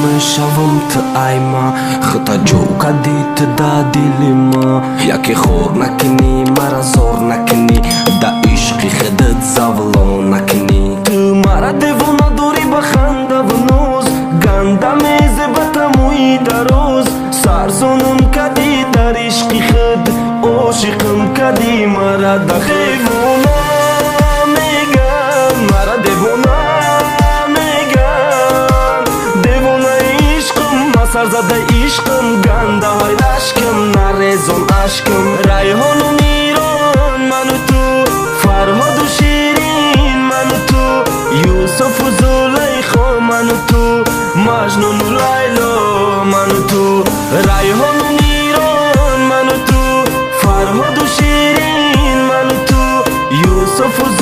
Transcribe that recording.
شوم تو ایما خطا جو کدیت دا دل ما یکی خور نکنی مرا زور نکنی دا عشقی خودت زولو نکنی تو مرا دیوونه دوری بخنده و نوز گنده میزه بتموی در روز سرزونم کدی در عشقی خود عاشقم کدی مرا دا خیوونه میگم مرا دیوونه سرزده عشقم گنده های رشکم نرزون عشقم ریحان و نیران من و تو فرهاد و شیرین من و تو یوسف و زلیخا من و تو مجنون و لیلا من و تو ریحان و نیران من و تو فرهاد و شیرین من و تو یوسف و